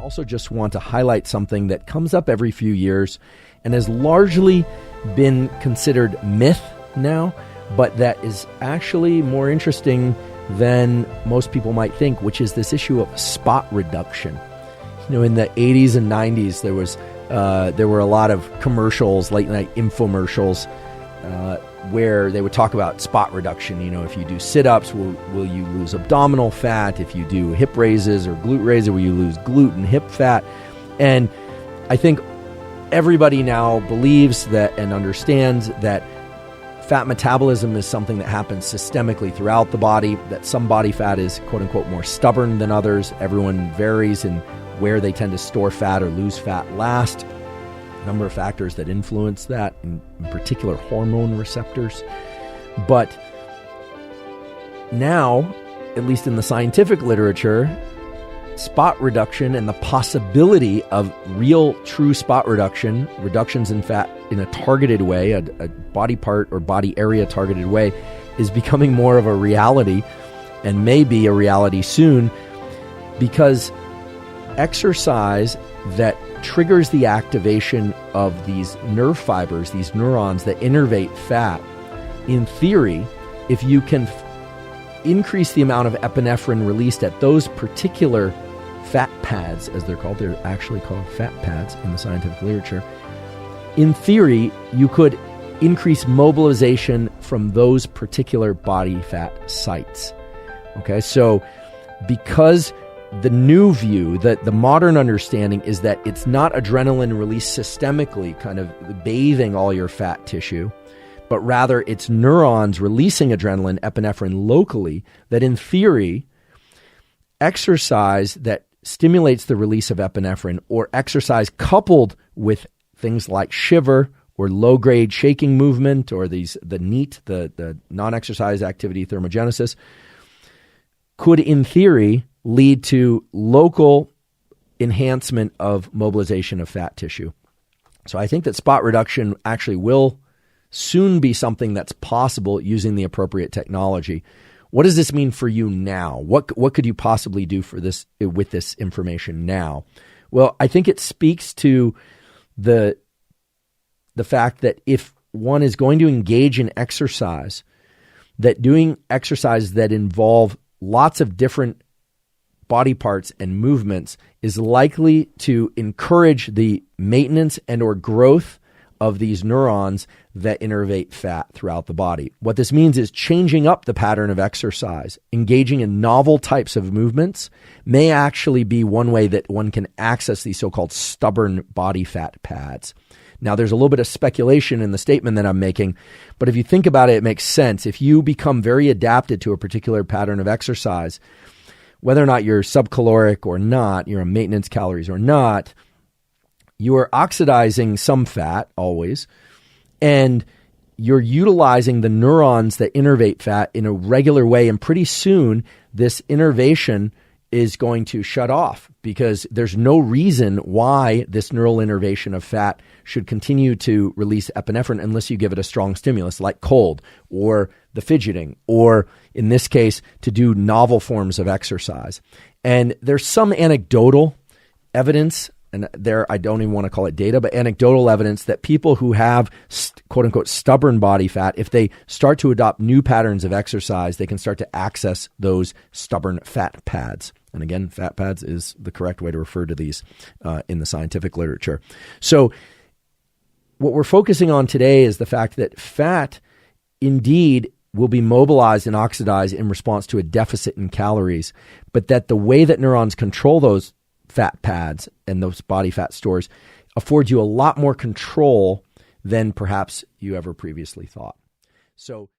Also just want to highlight something that comes up every few years and has largely been considered myth now, but that is actually more interesting than most people might think, which is this issue of spot reduction. You know, in the 80s and 90s, there were a lot of commercials, late night infomercials, where they would talk about spot reduction. You know, if you do sit-ups, will you lose abdominal fat? If you do hip raises or glute raises, will you lose glute and hip fat? And I think everybody now believes that and understands that fat metabolism is something that happens systemically throughout the body, that some body fat is quote-unquote more stubborn than others. Everyone varies in where they tend to store fat or lose fat last. Number of factors that influence that, in particular hormone receptors. But now, at least in the scientific literature, spot reduction and the possibility of real true spot reduction, reductions in fat in a targeted way, a body part or body area targeted way, is becoming more of a reality and may be a reality soon, because exercise that triggers the activation of these nerve fibers, these neurons that innervate fat. In theory, if you can increase the amount of epinephrine released at those particular fat pads, as they're called, they're actually called fat pads in the scientific literature. In theory, you could increase mobilization from those particular body fat sites. Okay, so because the new view, that the modern understanding is that it's not adrenaline released systemically, kind of bathing all your fat tissue, but rather it's neurons releasing adrenaline, epinephrine locally, that in theory, exercise that stimulates the release of epinephrine, or exercise coupled with things like shiver or low-grade shaking movement, or the NEAT, the non-exercise activity thermogenesis, could in theory lead to local enhancement of mobilization of fat tissue. So I think that spot reduction actually will soon be something that's possible using the appropriate technology. What does this mean for you now? What could you possibly do for this with this information now? Well, I think it speaks to the fact that if one is going to engage in exercise, that doing exercises that involve lots of different body parts and movements is likely to encourage the maintenance and or growth of these neurons that innervate fat throughout the body. What this means is changing up the pattern of exercise, engaging in novel types of movements may actually be one way that one can access these so-called stubborn body fat pads. Now, there's a little bit of speculation in the statement that I'm making, but if you think about it, it makes sense. If you become very adapted to a particular pattern of exercise, whether or not you're subcaloric or not, you're on maintenance calories or not, you are oxidizing some fat always, and you're utilizing the neurons that innervate fat in a regular way. And pretty soon, this innervation is going to shut off, because there's no reason why this neural innervation of fat should continue to release epinephrine unless you give it a strong stimulus like cold or the fidgeting, or in this case, to do novel forms of exercise. And there's some anecdotal evidence, and there I don't even want to call it data, but anecdotal evidence that people who have quote unquote stubborn body fat, if they start to adopt new patterns of exercise, they can start to access those stubborn fat pads. And again, fat pads is the correct way to refer to these in the scientific literature. So what we're focusing on today is the fact that fat indeed will be mobilized and oxidized in response to a deficit in calories, but that the way that neurons control those fat pads and those body fat stores affords you a lot more control than perhaps you ever previously thought. So